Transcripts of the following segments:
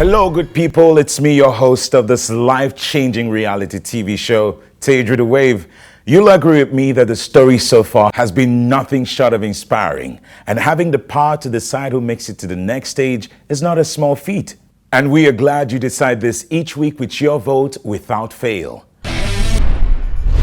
Hello, good people. It's me, your host of this life-changing reality TV show, Tage with the Wave. You'll agree with me that the story so far has been nothing short of inspiring. And having the power to decide who makes it to the next stage is not a small feat. And we are glad you decide this each week with your vote without fail.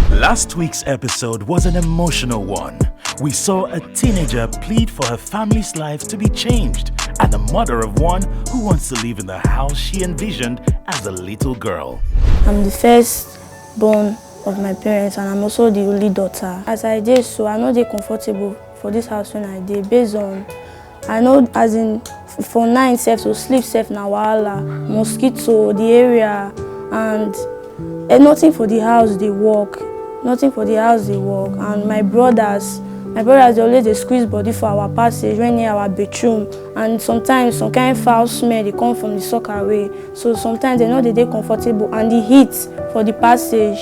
Last week's episode was an emotional one. We saw a teenager plead for her family's life to be changed, and the mother of one who wants to live in the house she envisioned as a little girl. I'm the first born of my parents, and I'm also the only daughter. As I did so, I know they're comfortable for this house when I did, based on, I know as in for night safe, so sleep safe na wahala, mosquito, the area, and nothing for the house they work. Nothing for the house they work. And my brothers, they always they squeeze body for our passage when near our bedroom. And sometimes some kind of foul smell they come from the soccer way. So sometimes they know they're comfortable, and the heat for the passage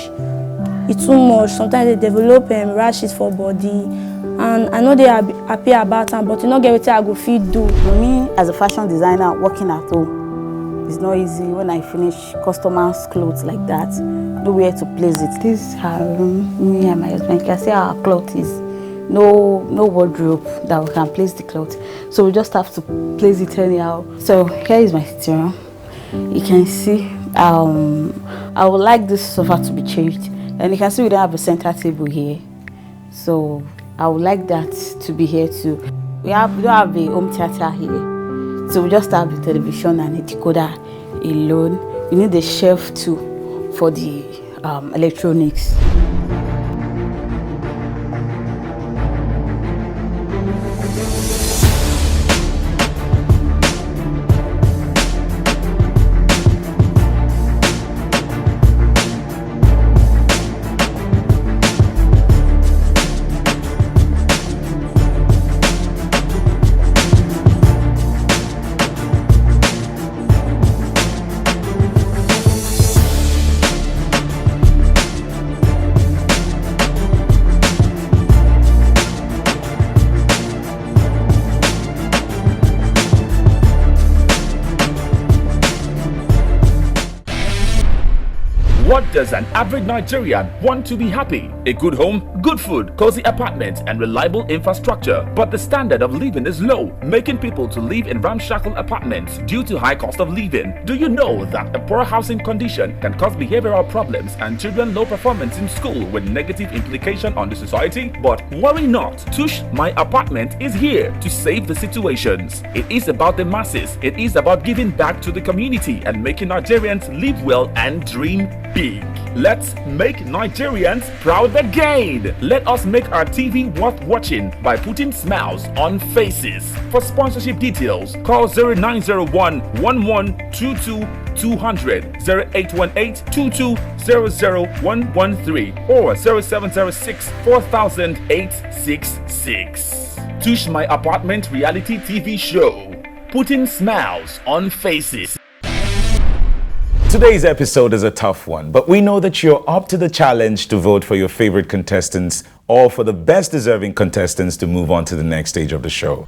it's too much. Sometimes they develop rashes for body. And I know they are happy about them, but you know get what I go feed do. For me, as a fashion designer working at home, it's not easy when I finish customers' clothes like that. Nowhere to place it. This is our room, me and my husband. You can see our clothes is no wardrobe that we can place the clothes. So we just have to place it anyhow. So here is my sitting room. You can see I would like this sofa to be changed. And you can see we don't have a center table here. So I would like that to be here too. We don't have a home theater here. So we just have the television and a decoder alone. We need a shelf too for the electronics. What does an average Nigerian want to be happy? A good home, good food, cozy apartments, and reliable infrastructure. But the standard of living is low, making people to live in ramshackle apartments due to high cost of living. Do you know that a poor housing condition can cause behavioral problems and children low performance in school with negative implication on the society? But worry not, Tush, my apartment is here to save the situations. It is about the masses. It is about giving back to the community and making Nigerians live well and dream big. Let's make Nigerians proud again. Let us make our TV worth watching by putting smiles on faces. For sponsorship details, call 0901 1122 200, 0818 2200 or 0706 4866. Tush My Apartment reality TV show, putting smiles on faces. Today's episode is a tough one, but we know that you're up to the challenge to vote for your favorite contestants or for the best deserving contestants to move on to the next stage of the show.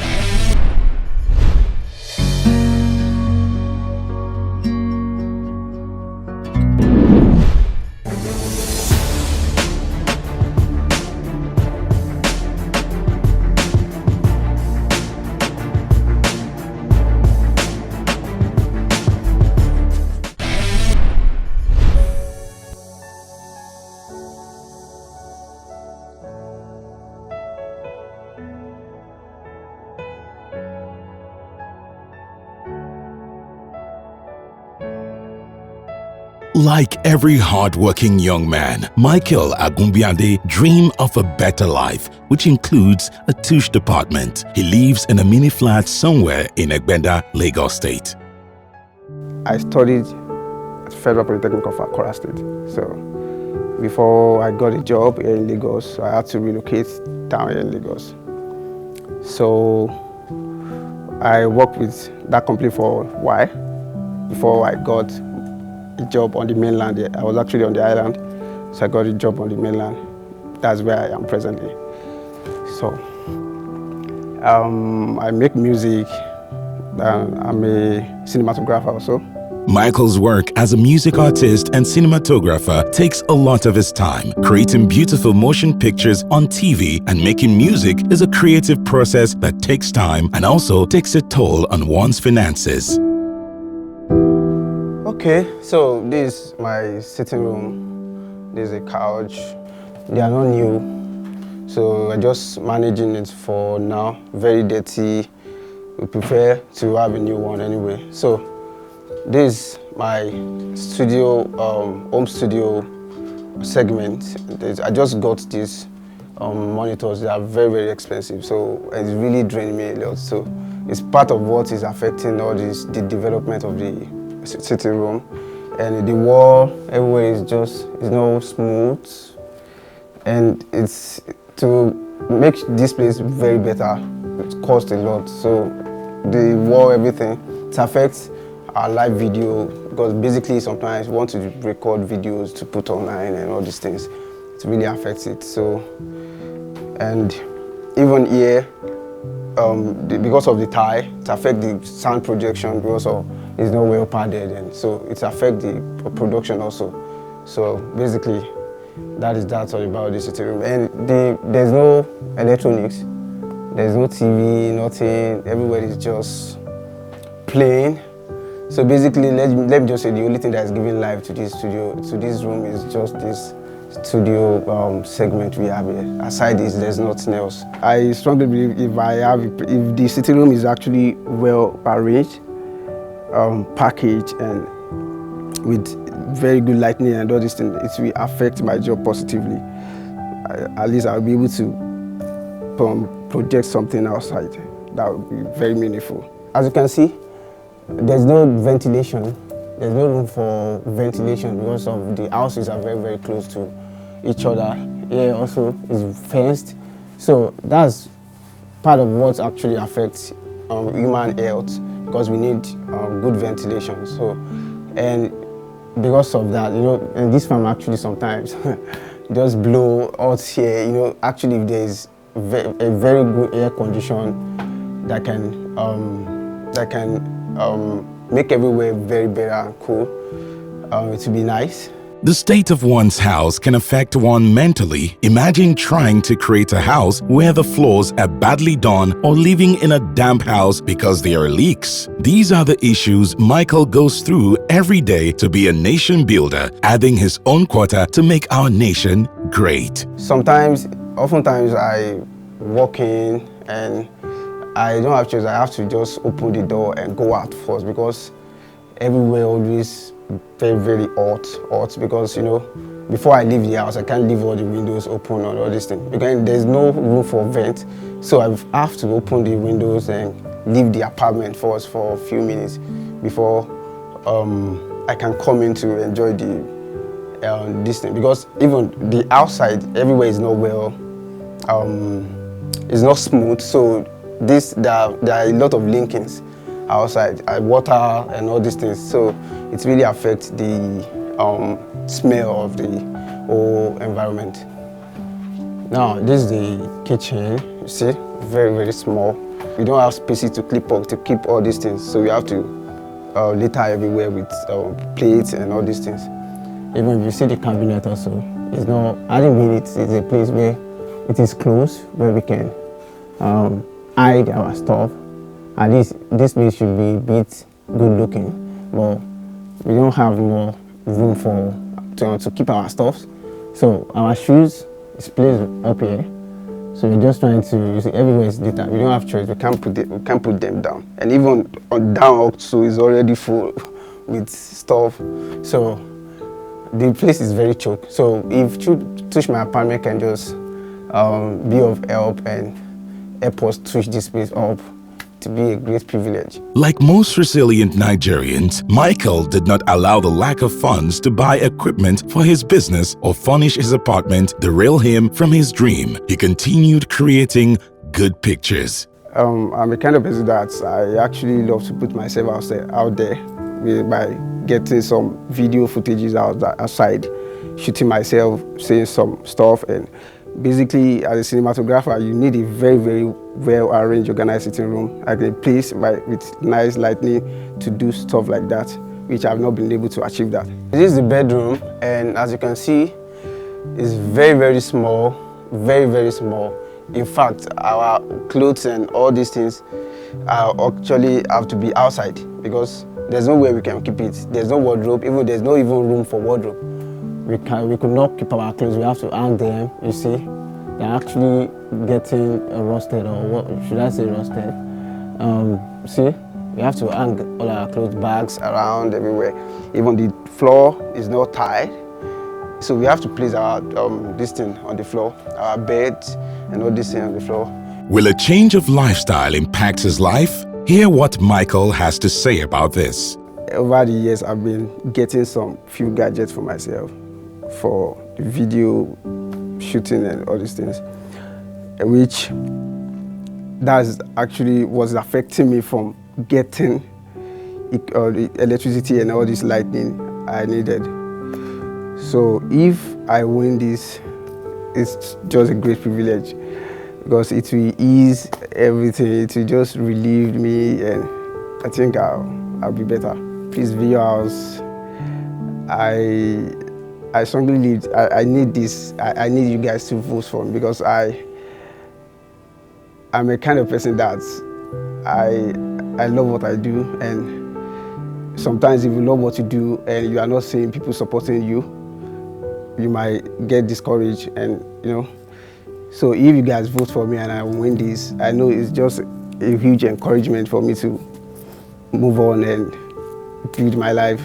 Like every hard-working young man, Michael Agumbiande dreams of a better life, which includes a Tush department. He lives in a mini flat somewhere in Egbenda, Lagos State. I studied at Federal Polytechnic of Akora State. So before I got a job here in Lagos, so I had to relocate down here in Lagos. So I worked with that company for a while before I got a job on the mainland. I was actually on the island, so I got a job on the mainland. That's where I am presently. So I make music. I'm a cinematographer also. Michael's work as a music artist and cinematographer takes a lot of his time. Creating beautiful motion pictures on TV and making music is a creative process that takes time and also takes a toll on one's finances. Okay, so this is my sitting room. There's a couch. They are not new, so we're just managing it for now. Very dirty. We prefer to have a new one anyway. So this is my studio, home studio segment. I just got these monitors. They are very, very expensive, so it's really draining me a lot. So it's part of what is affecting all this, the development of the sitting room. And the wall everywhere is not smooth, and it's to make this place very better. It costs a lot. So the wall, everything, it affects our live video, because basically sometimes we want to record videos to put online and all these things. It really affects it. So, and even here, because of the tie, it affects the sound projection because it's not well padded, and so it affects the production also. So basically, that is all about the sitting room. And there's no electronics, there's no TV, nothing. Everywhere is just plain. So basically, let me just say the only thing that is giving life to this studio, to this room, is just this studio segment we have here. Aside this, there's nothing else. I strongly believe if the sitting room is actually well arranged, packaged, and with very good lighting and all these things, it will affect my job positively. At least I'll be able to project something outside that would be very meaningful. As you can see, there's no ventilation. There's no room for ventilation because of the houses are very, very close to each other. Here also is fenced. So that's part of what actually affects human health, because we need good ventilation. So, and because of that, and this farm actually sometimes just blow out here. Actually, if there's a very good air condition that can make everywhere very better and cool, it would be nice. The state of one's house can affect one mentally. Imagine trying to create a house where the floors are badly done, or living in a damp house because there are leaks. These are the issues Michael goes through every day to be a nation builder, adding his own quota to make our nation great. Oftentimes I walk in and I don't have choice. I have to just open the door and go out first, because everywhere always very, very hot, because before I leave the house, I can't leave all the windows open and all these things, because there's no room for vent. So I have to open the windows and leave the apartment first for a few minutes before I can come in to enjoy this thing, because even the outside everywhere is not well, it's not smooth. So there are a lot of linkings outside, water and all these things. So it really affects the smell of the whole environment. Now this is the kitchen. You see, very, very small. We don't have spaces to keep all these things, so we have to litter everywhere with plates and all these things. Even if you see the cabinet also, it's not. I think it's a place where it is closed, where we can hide our stuff. At least this place should be a bit good looking, but we don't have more room to keep our stuff. So our shoes is placed up here. So we're just trying to, everywhere is litter. We don't have choice. We can't put them down. And even down also is already full with stuff. So the place is very choked. So if Tush, my apartment, can just be of help and help us touch this place up, to be a great privilege. Like most resilient Nigerians, Michael did not allow the lack of funds to buy equipment for his business or furnish his apartment derail him from his dream. He continued creating good pictures. I'm a kind of person that I actually love to put myself out there by getting some video footages outside, shooting myself, saying some stuff. And basically, as a cinematographer, you need a very, very well-arranged, organized sitting room, like a place with nice lighting to do stuff like that. which I've not been able to achieve that. This is the bedroom, and as you can see, it's very, very small, very, very small. In fact, our clothes and all these things actually have to be outside because there's nowhere we can keep it. There's no wardrobe, there's no even room for wardrobe. We could not keep our clothes, we have to hang them, you see. They're actually getting rusted, or what should I say rusted. See, we have to hang all our clothes bags around everywhere. Even the floor is not tiled. So we have to place our this thing on the floor, our bed and all this thing on the floor. Will a change of lifestyle impact his life? Hear what Michael has to say about this. Over the years, I've been getting some few gadgets for myself, for the video shooting and all these things, which that's actually was affecting me from getting the electricity and all this lighting I needed. So if I win this, it's just a great privilege because it will ease everything. It will just relieve me, and I think I'll be better. Please, viewers, I strongly need. I need this. I need you guys to vote for me because I'm a kind of person that I love what I do, and sometimes if you love what you do and you are not seeing people supporting you, you might get discouraged, and so if you guys vote for me and I win this, I know it's just a huge encouragement for me to move on and build my life.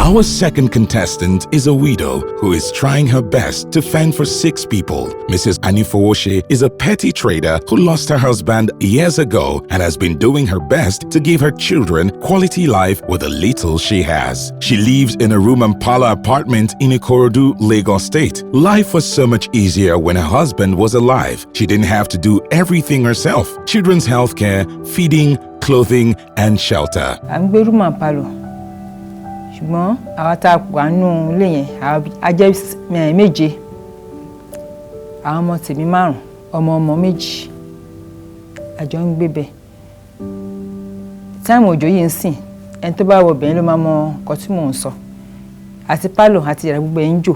Our second contestant is a widow who is trying her best to fend for 6 people. Mrs. Anifowoshe is a petty trader who lost her husband years ago and has been doing her best to give her children quality life with the little she has. She lives in a room and parlor apartment in Ikorodu, Lagos State. Life was so much easier when her husband was alive. She didn't have to do everything herself. Children's health care, feeding, clothing, and shelter. I'm going to my parlor. Ṣùgbọ́n àwa tá a wà nínú ilé yẹn a jẹ́ méje, àwọn ọmọ tèmi 5, ọmọ 2, àjọ ń gbé bẹ̀. Táìmù òjò yìí ń sìn, ẹni tó bá wọ bẹ̀yẹn ló máa mọ nǹkan tí mò ń sọ. Àti pálọ̀ àti yàrá gbogbo ẹ̀ ń jò.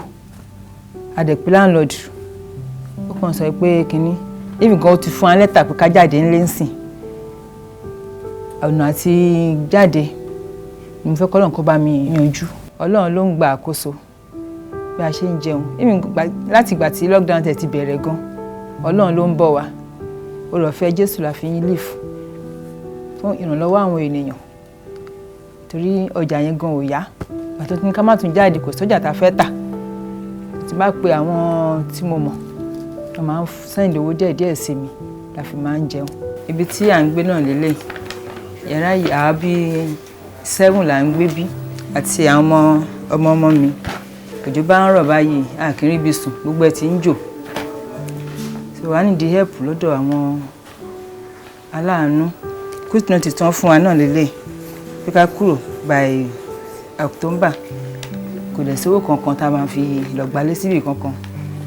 Adẹ̀pẹ́ láńlọ́ọ̀dù ó kàn sọ pé kínní, even gan ó ti fún wa lẹ́tà pé ká jáde ńlé ń sìn. Ọ̀nà àti jáde mo fẹ́ k'Ọlọ́run kó bá mi yanjú. Ọlọ́run ló ń gba àkóso bí a ṣe ń jẹun. Láti ìgbà tí lockdown tẹ̀ ti bẹ̀rẹ̀ gan, Ọlọ́run ló ń bọ̀ wá. Oore-ọ̀fẹ́ Jésù la fi ń live fún ìrànlọ́wọ́ àwọn ènìyàn. Torí ọjà yẹn gan ò yá. Àti tí ká má tún jáde kò sọ́jà tá fẹ́ tà. Tí bá pe àwọn tí mo mọ̀, wọ́n máa ń send owó díẹ̀ sí mi la fi máa ń jẹun. Ibi tí à ń gbé náà lélẹ̀. Yàrá yìí àá bí 7 là ń gbé bí àti àwọn ọmọ mi. Òjò bá ń rọ̀ báyìí a kì í rí ibi sùn, gbogbo ẹ̀ tí ń jò. So wá ní di help lọ́dọ̀ àwọn aláàánú. Quick notice tán fún wa náà lélẹ̀ pé ká kúrò by October. Kò dẹ̀ sówó kankan tá a máa fi lọ gbalé síbì kankan.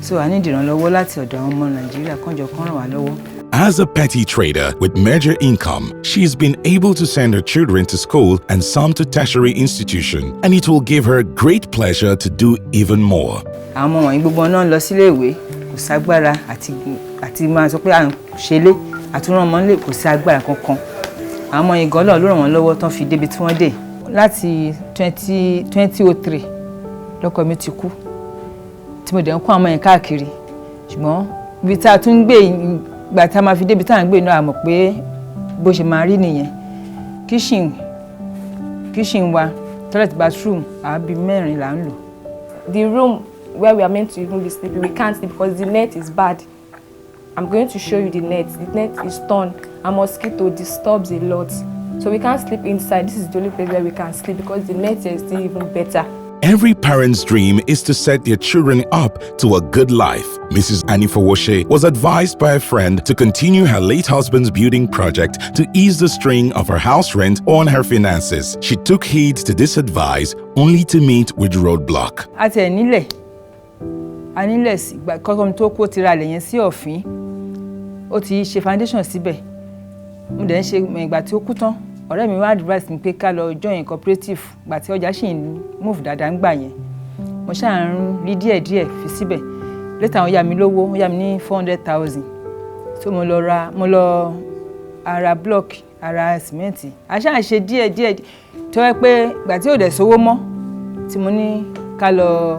So a ní ìdìrànlọ́wọ́ láti ọ̀dọ̀ àwọn ọmọ Nàìjíríà kánjọ kán ràn wá lọ́wọ́. As a petty trader with major income, she's been able to send her children to school and some to tertiary institution, and it will give her great pleasure to do even more. Àwọn ọmọ wọ̀nyí gbogbo náà lọ sílé ìwé, kò ságbára àti máa sọ pé à ń ṣelé àtúnrán ọmọ nílé kò sí agbára kankan. Àwọn ọmọ yìí gan ló ràn wọ́n lọ́wọ́ tán fi débi tí wọ́n dé. Láti 2003 lọ́kọ mi ti kú tí mo dẹ̀ ń kó àwọn ọmọ yẹn káàkiri. Ṣùgbọ́n ibi tá a tún ń gbé ìgbà tá a máa fi débi tá à ń gbé náà a mọ̀ pé bó ṣe máa rí nìyẹn. Kitchen wa, toilet bathroom àbí 4 là ń lò. The room where we are meant to even be sleeping, we can't sleep because the net is bad. I'm going to show you the net. The net is torn and mosquito disturbs a lot. So we can't sleep inside. This is the only place where we can sleep because the net is still even better. Every parent's dream is to set their children up to a good life. Mrs. Anifowoshe was advised by a friend to continue her late husband's building project to ease the strain of her house rent on her finances. She took heed to this advice only to meet with roadblock. Àti nílẹ̀, a nílẹ̀ ìgbà kọ́kọ́ mi tó kó ti ra ilẹ̀ yẹn sí ọ̀fìn. Ó ti ṣe foundation síbẹ̀. Mo dẹ̀ ń ṣe ìgbà tí ó kú tán, ọ̀rẹ́ mi wá advice mi pé ká lọ join cooperative gbà tí ọjà ṣì ń move dáadáa ń gbà yẹn mo ṣáà ń rí díẹ̀díẹ̀ fi síbẹ̀ later wọ́n yá mi lówó wọ́n yá mi ní 400,000 so mo lọ ara block ara cement a ṣáà ṣe díẹ̀díẹ̀ tó yẹ pé gbà tí ò dẹ̀ sówó mọ́ tí mo ní ká lọ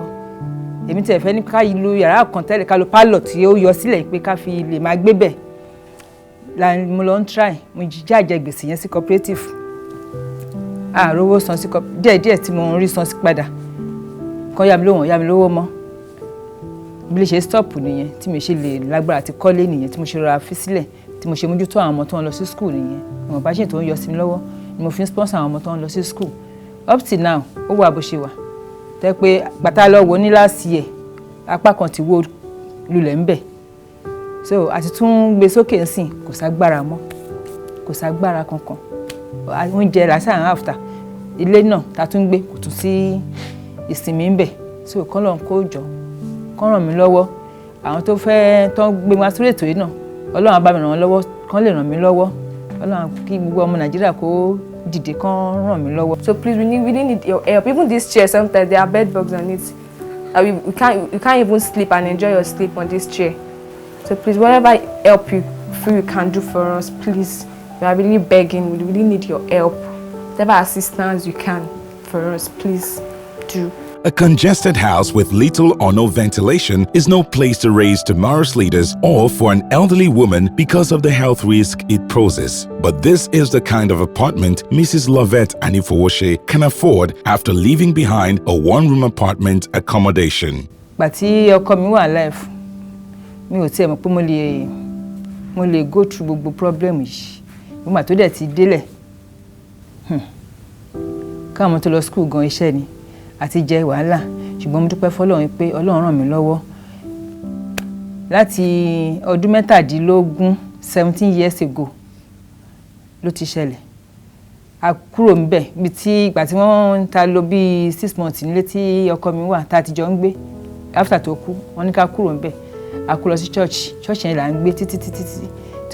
èmi tẹ̀ fẹ́ ní ká lu yàrá kan tẹ́lẹ̀ ká lo pálọ̀ tí ó yọ sílẹ̀ pé ká fi lè máa gbé bẹ̀ la mo lọ ń try mo jájẹ gbèsè yẹn sí cooperative àròwó san sí díẹ̀díẹ̀ tí mo ń rí san sí padà kan yá mi lówó mọ́ bí lè ṣe stop nìyẹn tí mo ṣe lè lágbára àti kọ́lé nìyẹn tí mo ṣe rọra fi sílẹ̀ tí mo ṣe mójútó àwọn ọmọ tó ń lọ sí school nìyẹn ìwọ̀n bá ṣe tó ń yọ sí mi lọ́wọ́ ni mo fi ń sponsor àwọn ọmọ tó ń lọ sí school up till now ó wà bó ṣe wà tẹ́ pé gbàtà lọ wò ní last year apá kan ti wó lulẹ̀ ń bẹ̀ so àti tún gbé sókè ńsìn kò ságbára mọ́ kò ságbára kankan oúnjẹ lásán after ilé náà ta tún gbé kò tún sí ìsinmi ń bẹ̀ so kọ́lọ́n kó jọ kán ràn mí lọ́wọ́ àwọn tó fẹ́ tán gbé wá sórí ètò yìí náà ọlọ́run á bá mi ràn wọ́n lọ́wọ́ kán lè ràn mí lọ́wọ́ ọlọ́run kí gbogbo ọmọ nàìjíríà kó dìde kán ràn mí lọ́wọ́. So please, we really need your help. Even this chair, sometimes there are bed bugs on it. You can't even sleep and enjoy your sleep on this chair. So please, whatever help you feel you can do for us, please. We are really begging. We really need your help. Whatever assistance you can for us, please do. A congested house with little or no ventilation is no place to raise tomorrow's leaders or for an elderly woman because of the health risk it poses. But this is the kind of apartment Mrs. Lovette Anifowoshe can afford after leaving behind a one-room apartment accommodation. Gbà tí ọkọ mi wà alive, mi ò tiẹ̀ mọ̀ pé mo lè go through gbogbo problem yìí. Nígbà tó dẹ̀ ti délẹ̀, káwọn tó lọ school gan iṣẹ́ ni. Àti jẹ wàhálà ṣùgbọ́n mo dúpẹ́ fọ́lọ́run pé Ọlọ́run ràn mí lọ́wọ́ láti ọdún 17 years ago ló ti ṣẹlẹ̀ a kúrò ńbẹ̀ bí tí ìgbà tí wọ́n ta lò bí 6 months nílé tí ọkọ mi wà tá ti jọ ń gbé after tó kú wọ́n ní ká kúrò ńbẹ̀ a kú lọ sí church yẹn là ń gbé títí tí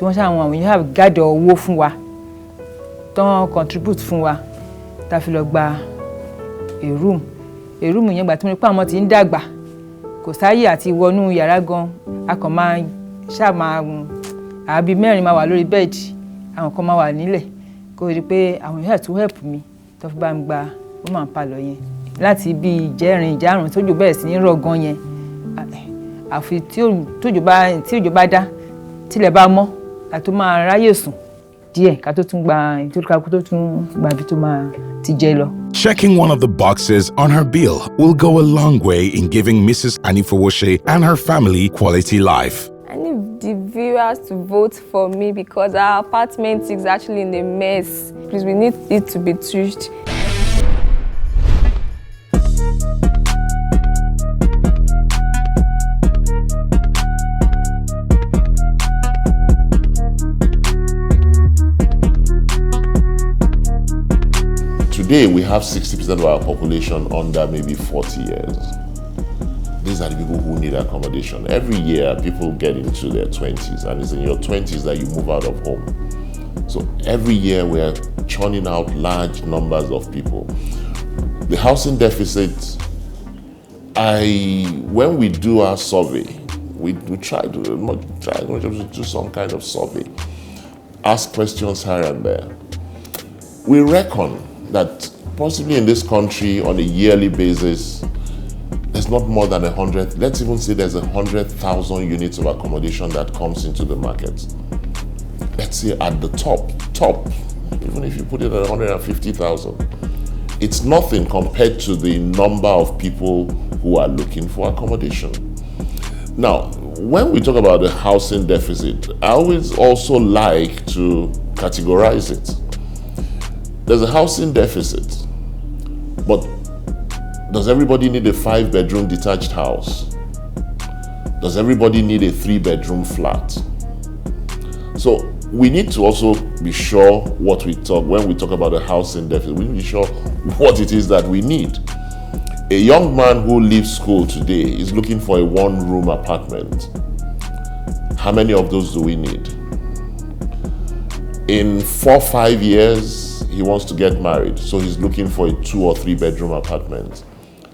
wọ́n ṣàwọn àwọn èèyàn gádọ̀ owó fún wa tán contribute fún wa tá fi lọ gba a room yẹn gbà tí mo rí pé àwọn tí ń dàgbà kò sáyè àti wọnú yàrá gan a kàn máa àbí mẹ́rin máa wà lórí bẹ́ẹ̀dì àwọn kan máa wà nílẹ̀ kó rí pé àwọn èèyàn tó help mi tó fi bá ń gba woman palọ̀ yẹn láti bí ìjẹrin tójò bẹ̀rẹ̀ sí ní rọ̀ gan yẹn àfi tí òjò bá dá tílẹ̀ bá mọ́ ká tó máa ráyè sùn díẹ̀ ká tó tún gba ìtòkàkú tó tún gba ibi tó máa ti jẹ lọ. Checking one of the boxes on her bill will go a long way in giving Mrs. Anifowoshe and her family quality life. I need the viewers to vote for me because our apartment is actually in a mess. Please, we need it to be tushed. Today, we have 60% of our population under maybe 40 years. These are the people who need accommodation. Every year, people get into their 20s, and it's in your 20s that you move out of home. So every year, we're churning out large numbers of people. The housing deficit, when we do our survey, we try to do some kind of survey, ask questions here and there. We reckon that possibly in this country on a yearly basis, there's not more than 100, let's even say there's 100,000 units of accommodation that comes into the market. Let's say at the top, even if you put it at 150,000, it's nothing compared to the number of people who are looking for accommodation. Now, when we talk about the housing deficit, I always also like to categorize it. There's a housing deficit, but does everybody need a 5-bedroom detached house? Does everybody need a 3-bedroom flat? So we need to also be sure when we talk about a housing deficit, we need to be sure what it is that we need. A young man who leaves school today is looking for a 1-room apartment. How many of those do we need? In 4-5 years, he wants to get married, so he's looking for a 2 or 3 bedroom apartment.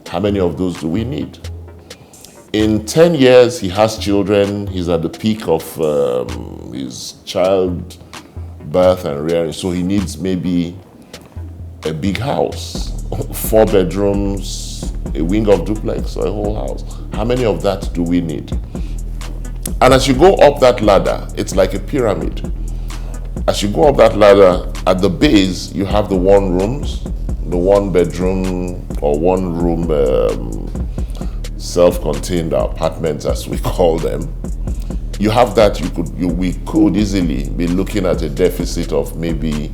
How many of those do we need? In 10 years, he has children, he's at the peak of his child birth and rearing, so he needs maybe a big house, 4 bedrooms, a wing of duplex, or a whole house. How many of that do we need? And as you go up that ladder, it's like a pyramid. As you go up that ladder, at the base, you have the 1 rooms, the 1 bedroom or 1 room self-contained apartments, as we call them. You have that, we could easily be looking at a deficit of maybe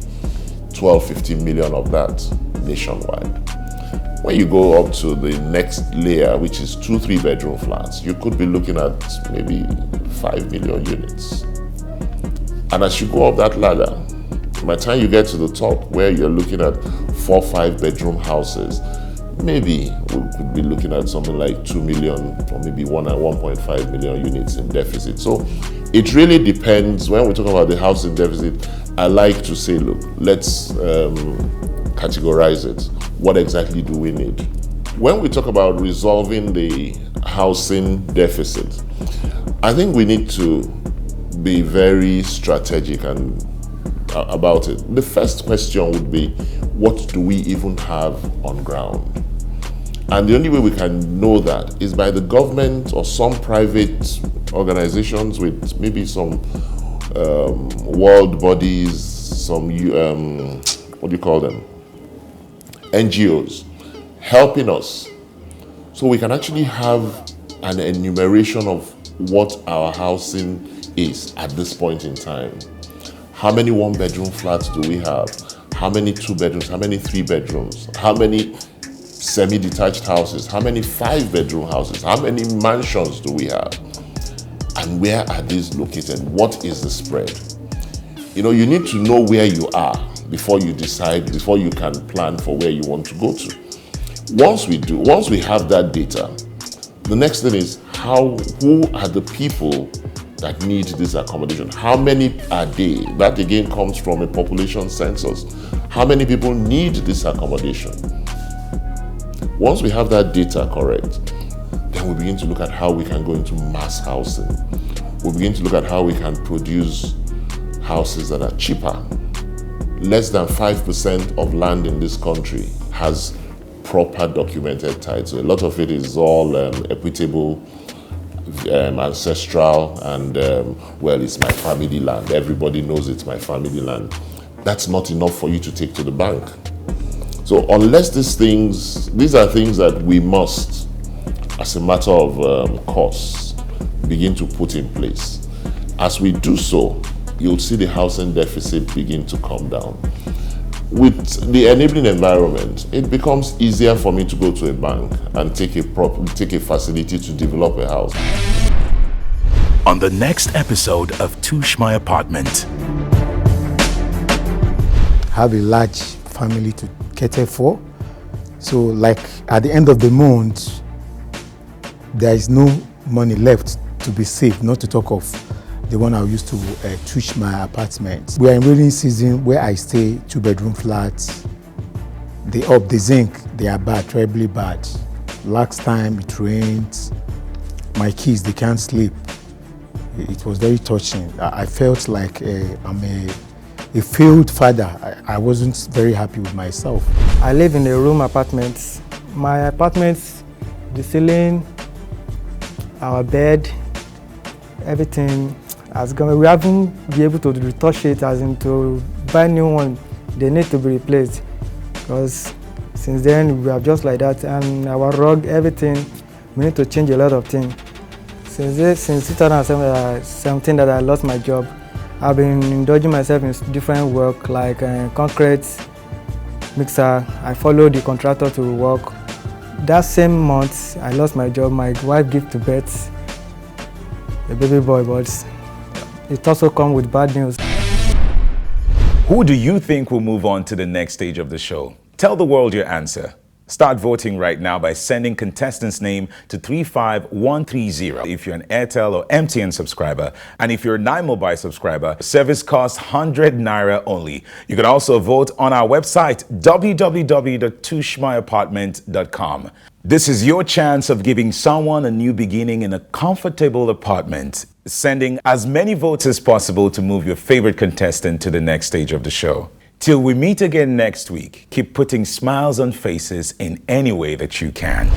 12, 15 million of that nationwide. When you go up to the next layer, which is 2, 3 bedroom flats, you could be looking at maybe 5 million units. And as you go up that ladder, by the time you get to the top where you're looking at 4, 5 bedroom houses, maybe we could be looking at something like 2 million or maybe 1 and 1.5 million units in deficit. So it really depends. When we talk about the housing deficit, I like to say, look, let's categorize it. What exactly do we need? When we talk about resolving the housing deficit, I think we need to be very strategic and about it. The first question would be, what do we even have on ground? And the only way we can know that is by the government or some private organizations with maybe some world bodies, some, what do you call them? NGOs helping us. So we can actually have an enumeration of what our housing is at this point in time. How many 1 bedroom flats do we have? How many 2 bedrooms? How many 3 bedrooms? How many semi-detached houses? How many 5 bedroom houses? How many mansions do we have? And where are these located? What is the spread? You know, you need to know where you are before you decide, before you can plan for where you want to go to. Once we have that data, the next thing is who are the people that need this accommodation? How many are they? That again comes from a population census. How many people need this accommodation? Once we have that data correct, then we begin to look at how we can go into mass housing. We begin to look at how we can produce houses that are cheaper. Less than 5% of land in this country has proper documented title. A lot of it is all equitable, ancestral, and well, it's my family land. Everybody knows it's my family land. That's not enough for you to take to the bank. So unless these are things that we must, as a matter of course, begin to put in place. As we do so, you'll see the housing deficit begin to come down. With the enabling environment, it becomes easier for me to go to a bank and take a facility to develop a house. On the next episode of Tush My Apartment. Have a large family to cater for. So like at the end of the month, there is no money left to be saved, not to talk of the one I used to Tush My Apartment. We are in raining season where I stay 2 bedroom flats. The zinc, they are bad, terribly bad. Last time it rains, my kids, they can't sleep. It was very touching. I felt like I'm a failed father. I wasn't very happy with myself. I live in a room apartment. My apartment, the ceiling, our bed, everything has gone. We haven't been able to retouch it, as in to buy new one. They need to be replaced because since then we have just like that, and our rug, everything, we need to change a lot of things. Since 2017 that I lost my job, I've been indulging myself in different work like concrete mixer. I followed the contractor to work. That same month I lost my job. My wife gave to birth a baby boy, but it also comes with bad news. Who do you think will move on to the next stage of the show? Tell the world your answer. Start voting right now by sending contestant's name to 35130 if you're an Airtel or MTN subscriber. And if you're a 9Mobile subscriber, service costs 100 Naira only. You can also vote on our website, www.tushmyapartment.com. This is your chance of giving someone a new beginning in a comfortable apartment. Sending as many votes as possible to move your favorite contestant to the next stage of the show. Till we meet again next week, keep putting smiles on faces in any way that you can.